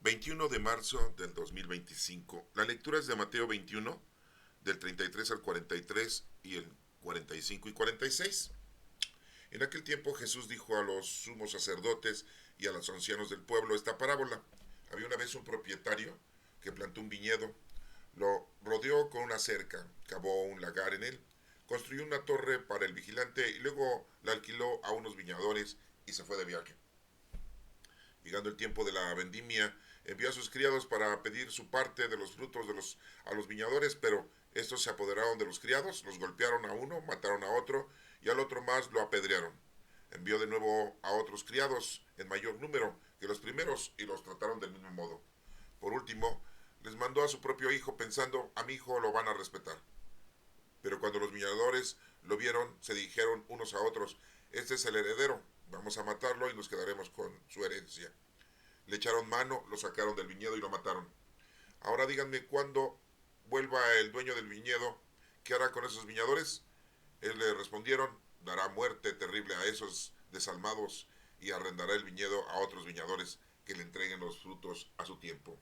21 de marzo del 2025. La lectura es de Mateo 21, del 33 al 43 y el 45 y 46. En aquel tiempo Jesús dijo a los sumos sacerdotes y a los ancianos del pueblo esta parábola. Había una vez un propietario que plantó un viñedo, lo rodeó con una cerca, cavó un lagar en él, construyó una torre para el vigilante y luego la alquiló a unos viñadores y se fue de viaje. Llegando el tiempo de la vendimia, envió a sus criados para pedir su parte de los frutos a los viñadores, pero estos se apoderaron de los criados, los golpearon a uno, mataron a otro y al otro más lo apedrearon. Envió de nuevo a otros criados en mayor número que los primeros y los trataron del mismo modo. Por último, les mandó a su propio hijo pensando, a mi hijo lo van a respetar. Pero cuando los viñadores lo vieron, se dijeron unos a otros, este es el heredero, vamos a matarlo y nos quedaremos con su herencia. Le echaron mano, lo sacaron del viñedo y lo mataron. Ahora díganme cuándo vuelva el dueño del viñedo, ¿qué hará con esos viñadores? Él le respondieron, dará muerte terrible a esos desalmados y arrendará el viñedo a otros viñadores que le entreguen los frutos a su tiempo.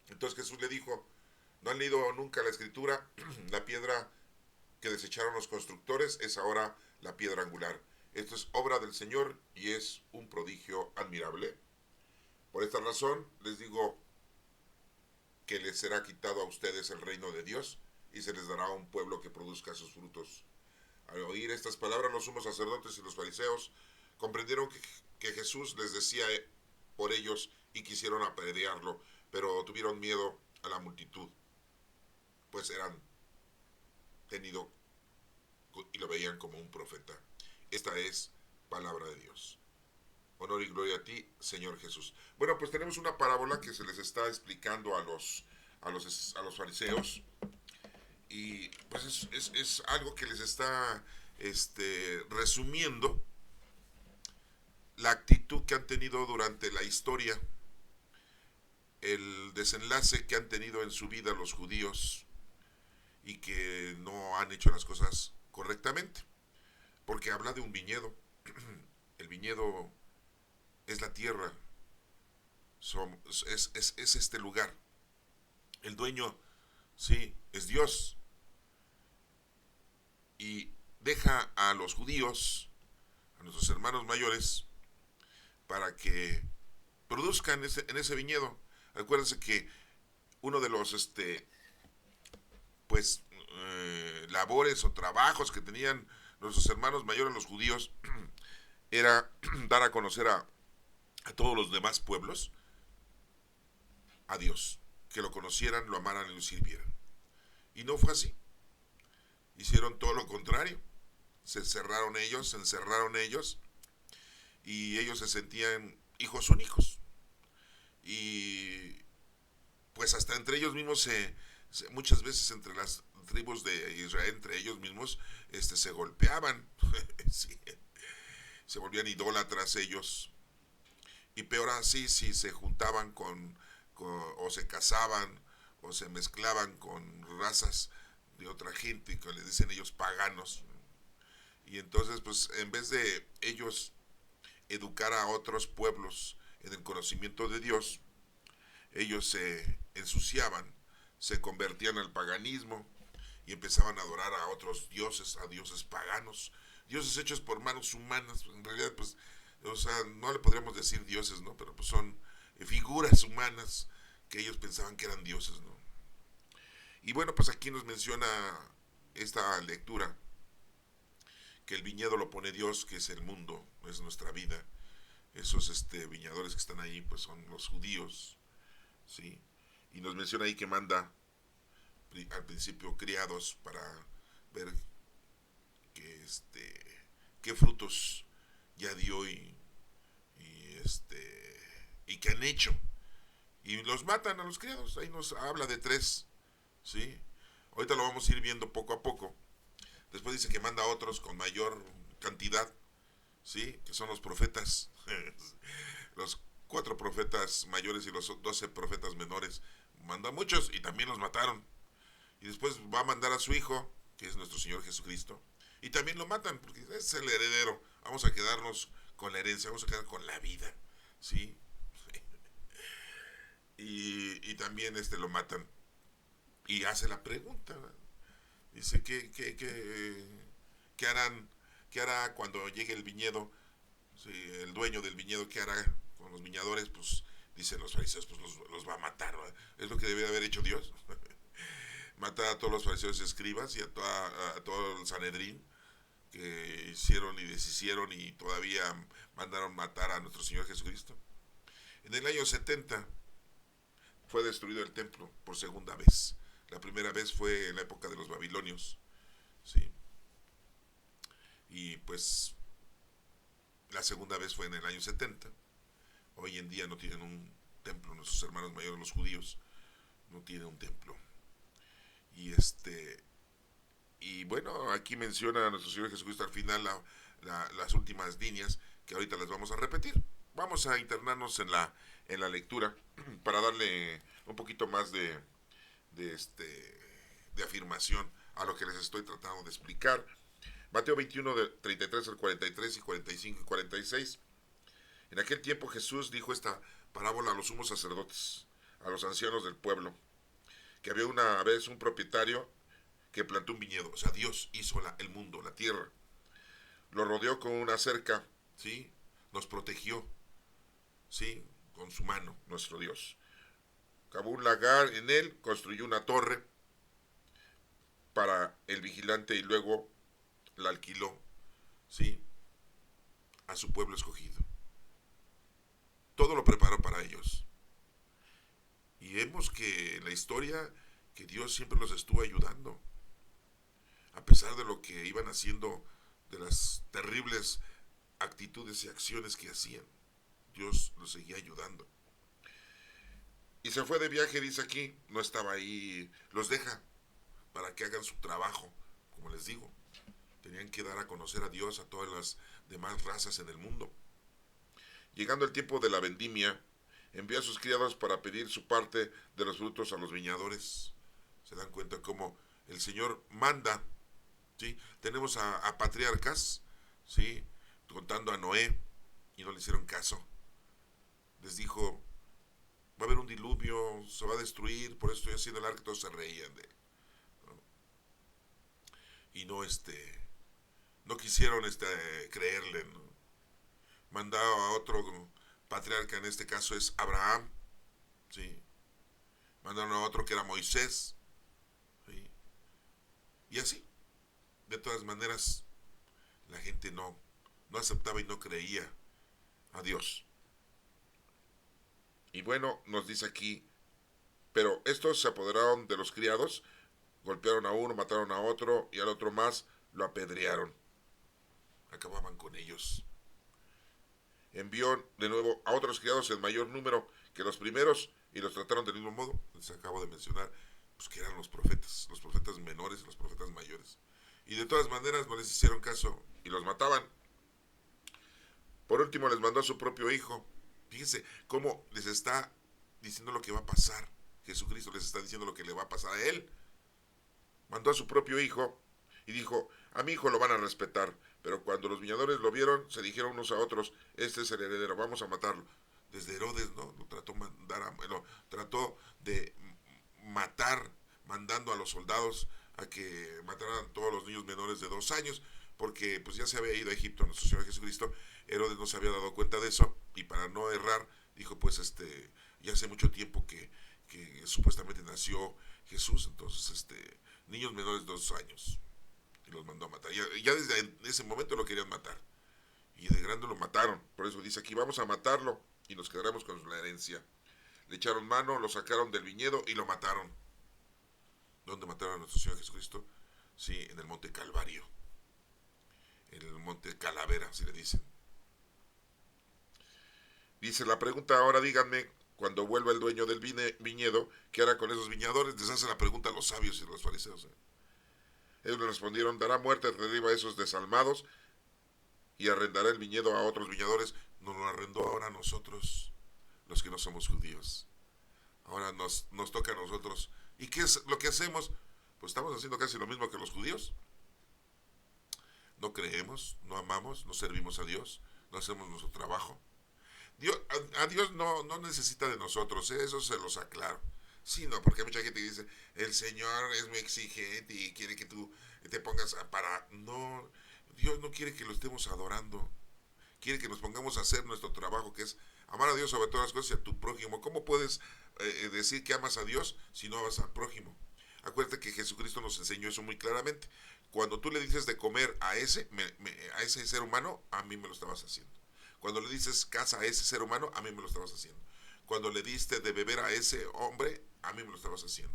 Entonces Jesús le dijo, ¿no han leído nunca la escritura? La piedra que desecharon los constructores es ahora la piedra angular. Esto es obra del Señor y es un prodigio admirable. Por esta razón les digo que les será quitado a ustedes el reino de Dios y se les dará a un pueblo que produzca sus frutos. Al oír estas palabras, los sumos sacerdotes y los fariseos comprendieron que Jesús les decía por ellos y quisieron apedrearlo, pero tuvieron miedo a la multitud, pues eran tenido y lo veían como un profeta. Esta es palabra de Dios. Honor y gloria a ti, Señor Jesús. Bueno, pues tenemos una parábola que se les está explicando a los fariseos y pues es algo que les está resumiendo la actitud que han tenido durante la historia, el desenlace que han tenido en su vida los judíos y que no han hecho las cosas correctamente, porque habla de un viñedo. El viñedo es la tierra, es este lugar. El dueño, sí, es Dios. Y deja a los judíos, a nuestros hermanos mayores, para que produzcan en ese viñedo. Acuérdense que uno de los pues labores o trabajos que tenían nuestros hermanos mayores, los judíos, era dar a conocer a todos los demás pueblos a Dios, que lo conocieran, lo amaran y lo sirvieran. Y no fue así. Hicieron todo lo contrario. Se encerraron ellos y ellos se sentían hijos únicos. Y pues hasta entre ellos mismos muchas veces entre las tribus de Israel, entre ellos mismos, se golpeaban. Sí, se volvían idólatras ellos. Y peor así, si se juntaban o se casaban o se mezclaban con razas de otra gente, que les dicen ellos paganos. Y entonces, pues, en vez de ellos educar a otros pueblos en el conocimiento de Dios, ellos se ensuciaban, se convertían al paganismo y empezaban a adorar a otros dioses, a dioses paganos, dioses hechos por manos humanas. En realidad, pues, o sea, no le podríamos decir dioses, ¿no? Pero pues son figuras humanas que ellos pensaban que eran dioses, ¿no? Y bueno, pues aquí nos menciona esta lectura que el viñedo lo pone Dios, que es el mundo, es nuestra vida. Esos viñadores que están ahí, pues son los judíos, ¿sí? Y nos menciona ahí que manda al principio criados para ver que qué frutos ya dio y que han hecho. Y los matan a los criados. Ahí nos habla de 3, ¿sí? Ahorita lo vamos a ir viendo poco a poco. Después dice que manda a otros con mayor cantidad, ¿sí? Que son los profetas. Los 4 profetas mayores y los 12 profetas menores. Manda a muchos y también los mataron. Y después va a mandar a su hijo, que es nuestro Señor Jesucristo. Y también lo matan, porque es el heredero. Vamos a quedarnos con la herencia, vamos a quedar con la vida, ¿sí? y también lo matan. Y hace la pregunta, ¿verdad? Dice, ¿qué harán? ¿Qué hará cuando llegue el viñedo? Sí, el dueño del viñedo, ¿qué hará con los viñadores? Pues dicen los fariseos, pues los va a matar, ¿verdad? Es lo que debe haber hecho Dios. Matar a todos los fariseos y escribas y a todo el Sanedrín que hicieron y deshicieron y todavía mandaron matar a nuestro Señor Jesucristo. En el año 70 fue destruido el templo por segunda vez. La primera vez fue en la época de los babilonios, ¿sí? Y pues la segunda vez fue en el año 70. Hoy en día no tienen un templo, nuestros hermanos mayores, los judíos, no tienen un templo. Y y bueno, aquí menciona a nuestro Señor Jesucristo al final las últimas líneas que ahorita las vamos a repetir. Vamos a internarnos en la lectura para darle un poquito más de, de afirmación a lo que les estoy tratando de explicar. Mateo 21, de 33 al 43 y 45 y 46. En aquel tiempo Jesús dijo esta parábola a los sumos sacerdotes, a los ancianos del pueblo, que había una vez un propietario que plantó un viñedo. O sea, Dios hizo el mundo, la tierra. Lo rodeó con una cerca, ¿sí? Nos protegió, ¿sí? Con su mano, nuestro Dios. Cavó un lagar en él, construyó una torre para el vigilante y luego la alquiló, ¿sí? A su pueblo escogido. Todo lo preparó para ellos. Y vemos que en la historia que Dios siempre los estuvo ayudando. A pesar de lo que iban haciendo, de las terribles actitudes y acciones que hacían, Dios los seguía ayudando. Y se fue de viaje, dice aquí, no estaba ahí, los deja para que hagan su trabajo, como les digo. Tenían que dar a conocer a Dios a todas las demás razas en el mundo. Llegando el tiempo de la vendimia, envió a sus criados para pedir su parte de los frutos a los viñadores. Se dan cuenta cómo el Señor manda, ¿sí? Tenemos a patriarcas, ¿sí? Contando a Noé, y no le hicieron caso. Les dijo, va a haber un diluvio, se va a destruir, por eso estoy haciendo el arca, todos se reían de él, ¿no? Y no quisieron creerle, ¿no? Mandaba a otro patriarca, en este caso es Abraham, ¿sí? Mandaron a otro que era Moisés, ¿sí? Y así, de todas maneras, la gente no aceptaba y no creía a Dios. Y bueno, nos dice aquí, pero estos se apoderaron de los criados, golpearon a uno, mataron a otro y al otro más lo apedrearon. Acababan con ellos. Envió de nuevo a otros criados en mayor número que los primeros y los trataron del mismo modo. Les acabo de mencionar pues, que eran los profetas menores y los profetas mayores. Y de todas maneras no les hicieron caso y los mataban. Por último les mandó a su propio hijo. Fíjense cómo les está diciendo lo que va a pasar. Jesucristo les está diciendo lo que le va a pasar a él. Mandó a su propio hijo y dijo, a mi hijo lo van a respetar. Pero cuando los viñadores lo vieron, se dijeron unos a otros, este es el heredero, vamos a matarlo. Desde Herodes, ¿no? Lo trató de matar, mandando a los soldados a que mataran a todos los niños menores de 2 años, porque pues ya se había ido a Egipto nuestro Señor Jesucristo. Herodes no se había dado cuenta de eso, y para no errar, dijo pues ya hace mucho tiempo que supuestamente nació Jesús, entonces niños menores de 2 años, y los mandó a matar. Ya desde ese momento lo querían matar, y de grande lo mataron. Por eso dice aquí, vamos a matarlo y nos quedaremos con la herencia. Le echaron mano, lo sacaron del viñedo y lo mataron. ¿Dónde mataron a nuestro Señor Jesucristo? Sí, en el monte Calvario, en el monte Calavera, así le dicen. Dice la pregunta, ahora díganme, cuando vuelva el dueño del viñedo, ¿qué hará con esos viñadores? Les hace la pregunta a los sabios y a los fariseos. Ellos le respondieron, dará muerte derriba a esos desalmados y arrendará el viñedo a otros viñadores. Nos lo arrendó ahora a nosotros, los que no somos judíos. Ahora nos toca a nosotros. ¿Y qué es lo que hacemos? Pues estamos haciendo casi lo mismo que los judíos. No creemos, no amamos, no servimos a Dios, no hacemos nuestro trabajo. Dios, a Dios no necesita de nosotros, eso se los aclaro. Sí, no, porque hay mucha gente que dice, el Señor es muy exigente y quiere que tú te pongas para... No, Dios no quiere que lo estemos adorando. Quiere que nos pongamos a hacer nuestro trabajo, que es amar a Dios sobre todas las cosas y a tu prójimo. ¿Cómo puedes decir que amas a Dios si no amas al prójimo? Acuérdate que Jesucristo nos enseñó eso muy claramente. Cuando tú le dices de comer a ese ser humano, a mí me lo estabas haciendo. Cuando le dices casa a ese ser humano, a mí me lo estabas haciendo. Cuando le diste de beber a ese hombre, a mí me lo estabas haciendo.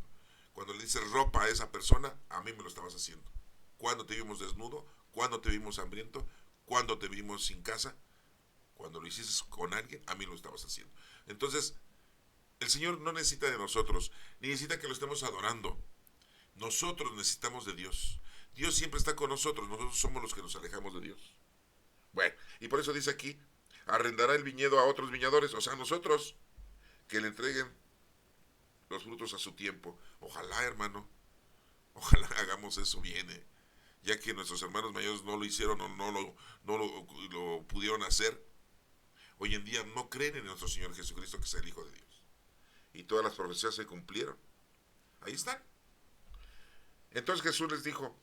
Cuando le dices ropa a esa persona, a mí me lo estabas haciendo. Cuando te vimos desnudo, cuando te vimos hambriento, cuando te vimos sin casa, cuando lo hiciste con alguien, a mí lo estabas haciendo. Entonces, el Señor no necesita de nosotros, ni necesita que lo estemos adorando. Nosotros necesitamos de Dios. Dios siempre está con nosotros, nosotros somos los que nos alejamos de Dios. Bueno, y por eso dice aquí, arrendará el viñedo a otros viñadores, o sea, nosotros, que le entreguen los frutos a su tiempo. Ojalá, hermano, ojalá hagamos eso bien, ya que nuestros hermanos mayores no lo hicieron o no lo pudieron hacer. Hoy en día no creen en nuestro Señor Jesucristo, que es el Hijo de Dios. Y todas las profecías se cumplieron. Ahí están. Entonces Jesús les dijo,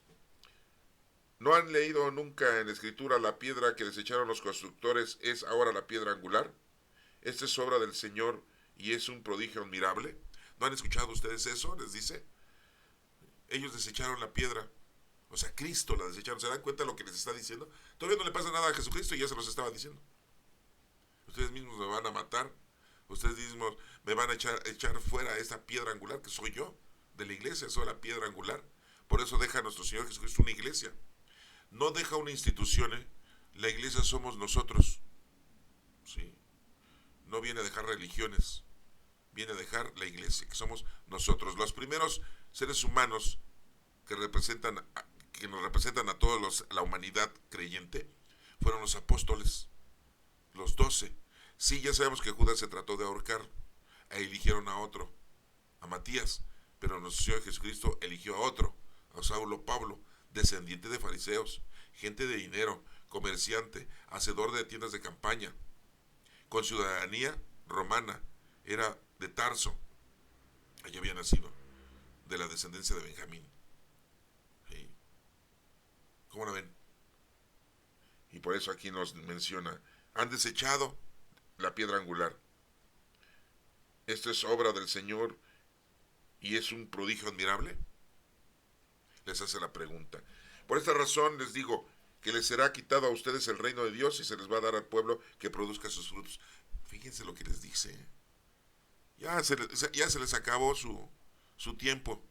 ¿no han leído nunca en la Escritura la piedra que desecharon los constructores es ahora la piedra angular? Esta es obra del Señor y es un prodigio admirable. ¿No han escuchado ustedes eso? Les dice. Ellos desecharon la piedra. O sea, Cristo la desecharon. ¿Se dan cuenta de lo que les está diciendo? Todavía no le pasa nada a Jesucristo y ya se los estaba diciendo. Ustedes mismos me van a matar. Ustedes mismos me van a echar fuera esta piedra angular que soy yo. De la iglesia, soy la piedra angular. Por eso deja a nuestro Señor Jesucristo una iglesia. No deja una institución, La iglesia somos nosotros. ¿Sí? No viene a dejar religiones. Viene a dejar la iglesia, que somos nosotros. Los primeros seres humanos que nos representan a toda la humanidad creyente fueron los apóstoles, los 12. Sí, ya sabemos que Judas se trató de ahorcar, eligieron a otro, a Matías, pero nuestro Señor Jesucristo eligió a otro, a Saulo Pablo, descendiente de fariseos, gente de dinero, comerciante, hacedor de tiendas de campaña, con ciudadanía romana, era de Tarso, allí había nacido, de la descendencia de Benjamín. ¿Sí? ¿Cómo la ven? Y por eso aquí nos menciona, han desechado la piedra angular. Esto es obra del Señor y es un prodigio admirable. Les hace la pregunta. Por esta razón les digo que les será quitado a ustedes el reino de Dios y se les va a dar al pueblo que produzca sus frutos. Fíjense lo que les dice. Ya se les acabó su tiempo.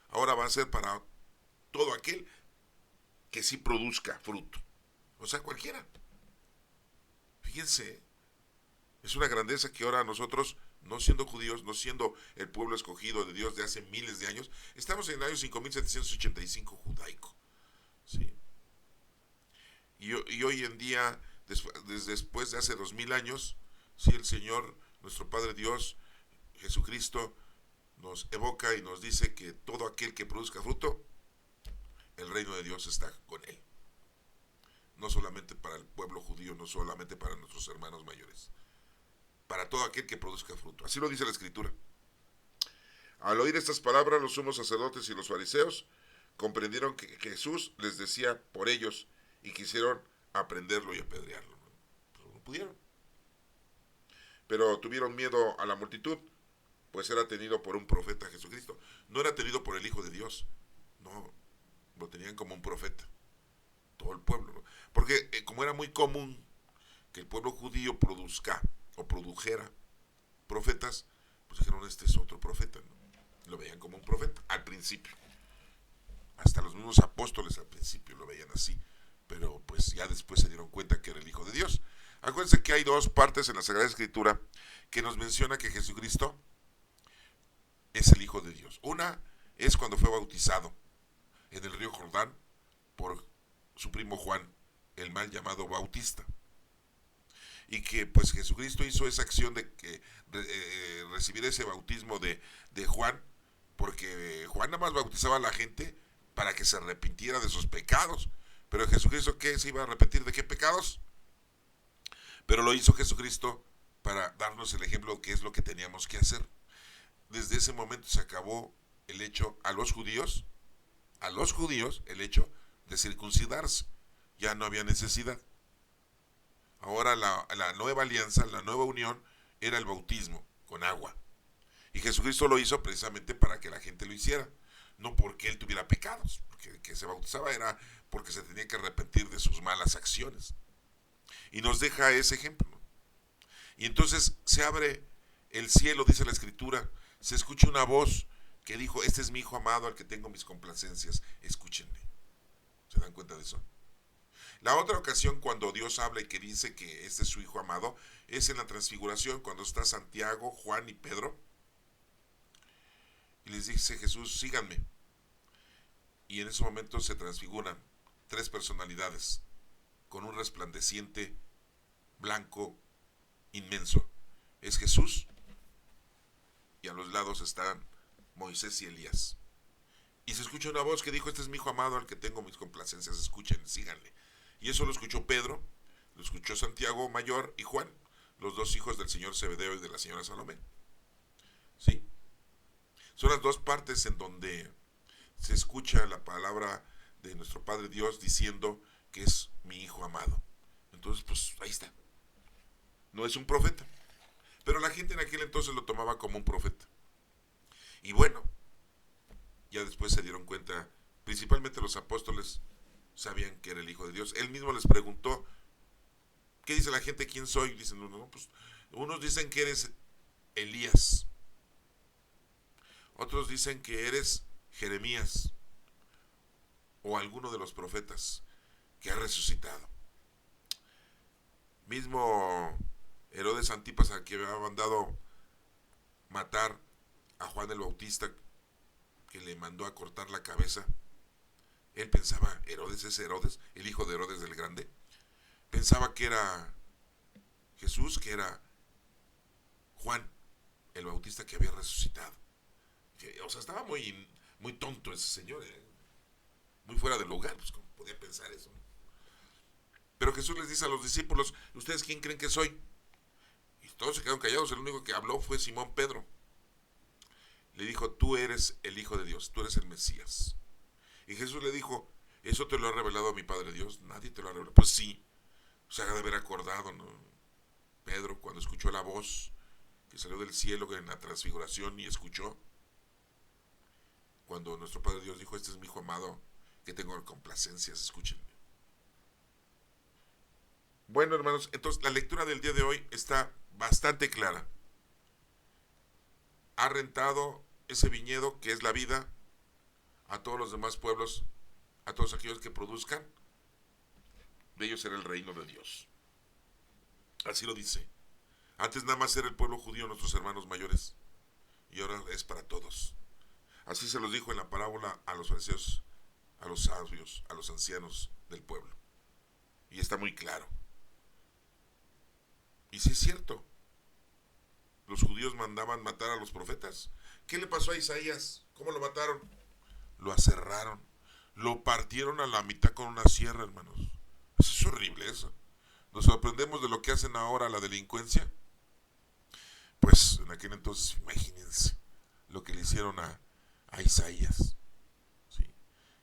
Ahora va a ser para todo aquel que sí produzca fruto. O sea, cualquiera. Fíjense, es una grandeza que ahora nosotros, no siendo judíos, no siendo el pueblo escogido de Dios de hace miles de años, estamos en el año 5785 judaico. ¿Sí? Y hoy en día, después de hace 2000 años, sí, el Señor, nuestro Padre Dios, Jesucristo, nos evoca y nos dice que todo aquel que produzca fruto, el reino de Dios está con él. No solamente para el pueblo judío, no solamente para nuestros hermanos mayores, para todo aquel que produzca fruto. Así lo dice la Escritura. Al oír estas palabras, los sumos sacerdotes y los fariseos comprendieron que Jesús les decía por ellos y quisieron aprenderlo y apedrearlo. Pero no pudieron. Pero tuvieron miedo a la multitud, pues era tenido por un profeta Jesucristo. No era tenido por el Hijo de Dios. No, lo tenían como un profeta. Todo el pueblo, ¿no? Porque como era muy común que el pueblo judío produzca o produjera profetas, pues dijeron, este es otro profeta, ¿no? Lo veían como un profeta al principio. Hasta los mismos apóstoles al principio lo veían así, pero pues ya después se dieron cuenta que era el Hijo de Dios. Acuérdense que hay dos partes en la Sagrada Escritura que nos menciona que Jesucristo es el Hijo de Dios. Una es cuando fue bautizado en el río Jordán por su primo Juan, el mal llamado Bautista. Y que pues Jesucristo hizo esa acción de recibir ese bautismo de Juan, porque Juan nada más bautizaba a la gente para que se arrepintiera de sus pecados. Pero Jesucristo, ¿qué se iba a arrepentir de qué pecados? Pero lo hizo Jesucristo para darnos el ejemplo de qué es lo que teníamos que hacer. Desde ese momento se acabó el hecho a los judíos, el hecho de circuncidarse. Ya no había necesidad. Ahora la nueva alianza, la nueva unión, era el bautismo con agua. Y Jesucristo lo hizo precisamente para que la gente lo hiciera, no porque él tuviera pecados, porque el que se bautizaba era porque se tenía que arrepentir de sus malas acciones. Y nos deja ese ejemplo. Y entonces se abre el cielo, dice la Escritura, se escucha una voz que dijo, este es mi hijo amado al que tengo mis complacencias, escúchenme. ¿Se dan cuenta de eso? La otra ocasión cuando Dios habla y que dice que este es su hijo amado, es en la transfiguración, cuando está Santiago, Juan y Pedro, y les dice Jesús, síganme. Y en ese momento se transfiguran tres personalidades, con un resplandeciente blanco inmenso. Es Jesús, y a los lados están Moisés y Elías. Y se escucha una voz que dijo, este es mi hijo amado al que tengo mis complacencias, escuchen, síganle. Y eso lo escuchó Pedro, lo escuchó Santiago mayor y Juan, los dos hijos del señor Zebedeo y de la señora Salomé. ¿Sí? Son las dos partes en donde se escucha la palabra de nuestro Padre Dios diciendo que es mi hijo amado. Entonces, pues ahí está. No es un profeta, pero la gente en aquel entonces lo tomaba como un profeta. Y bueno, ya después se dieron cuenta, principalmente los apóstoles sabían que era el Hijo de Dios. Él mismo les preguntó, ¿qué dice la gente? ¿Quién soy? Dicen, no, pues unos dicen que eres Elías, otros dicen que eres Jeremías o alguno de los profetas que ha resucitado. Mismo Herodes Antipas, al que había mandado matar a Juan el Bautista, que le mandó a cortar la cabeza, él pensaba, Herodes es Herodes, el hijo de Herodes el Grande, pensaba que era Jesús, que era Juan el Bautista que había resucitado. O sea, estaba muy tonto ese señor, muy fuera de lugar, pues cómo podía pensar eso. Pero Jesús les dice a los discípulos, ¿ustedes quién creen que soy? Y todos se quedaron callados, el único que habló fue Simón Pedro. Le dijo, tú eres el Hijo de Dios, tú eres el Mesías. Y Jesús le dijo, ¿eso te lo ha revelado a mi Padre Dios? Nadie te lo ha revelado. Pues sí, se ha de haber acordado, ¿no? Pedro, cuando escuchó la voz que salió del cielo en la transfiguración y escuchó, cuando nuestro Padre Dios dijo, este es mi hijo amado, que tengo complacencias, escúchenme. Bueno, hermanos, entonces la lectura del día de hoy está bastante clara. Ha rentado ese viñedo que es la vida a todos los demás pueblos, a todos aquellos que produzcan, de ellos será el reino de Dios. Así lo dice. Antes nada más era el pueblo judío, nuestros hermanos mayores, y ahora es para todos. Así se los dijo en la parábola a los fariseos, a los sabios, a los ancianos del pueblo. Y está muy claro. Y sí es cierto. Los judíos mandaban matar a los profetas. ¿Qué le pasó a Isaías? ¿Cómo lo mataron? Lo aserraron. Lo partieron a la mitad con una sierra, hermanos. Eso es horrible, eso. Nos sorprendemos de lo que hacen ahora la delincuencia. Pues en aquel entonces, imagínense lo que le hicieron a Isaías. ¿Sí?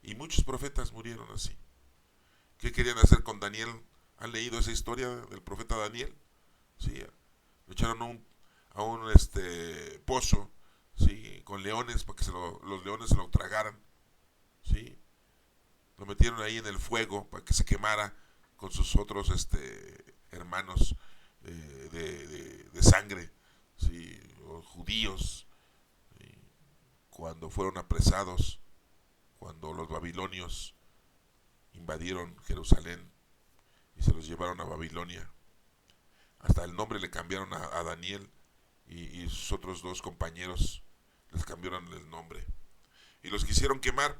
Y muchos profetas murieron así. ¿Qué querían hacer con Daniel? ¿Han leído esa historia del profeta Daniel? Sí, lo echaron a un pozo, ¿sí? Con leones para que los leones se lo tragaran. ¿Sí? Lo metieron ahí en el fuego para que se quemara con sus otros hermanos de sangre, ¿sí? Los judíos, ¿sí? Cuando fueron apresados, cuando los babilonios invadieron Jerusalén y se los llevaron a Babilonia. Hasta el nombre le cambiaron a Daniel y sus otros dos compañeros les cambiaron el nombre. Y los quisieron quemar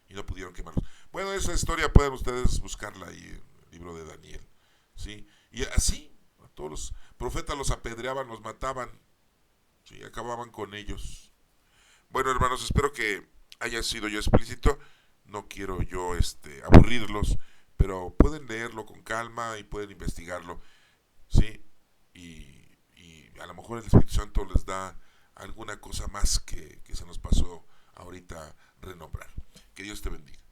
y no pudieron quemarlos. Bueno, esa historia pueden ustedes buscarla ahí en el libro de Daniel. ¿Sí? Y así, a todos los profetas los apedreaban, los mataban, ¿sí? Acababan con ellos. Bueno, hermanos, espero que haya sido yo explícito. No quiero yo aburrirlos, pero pueden leerlo con calma y pueden investigarlo, ¿sí? Y mejor el Espíritu Santo les da alguna cosa más que se nos pasó ahorita renombrar. Que Dios te bendiga.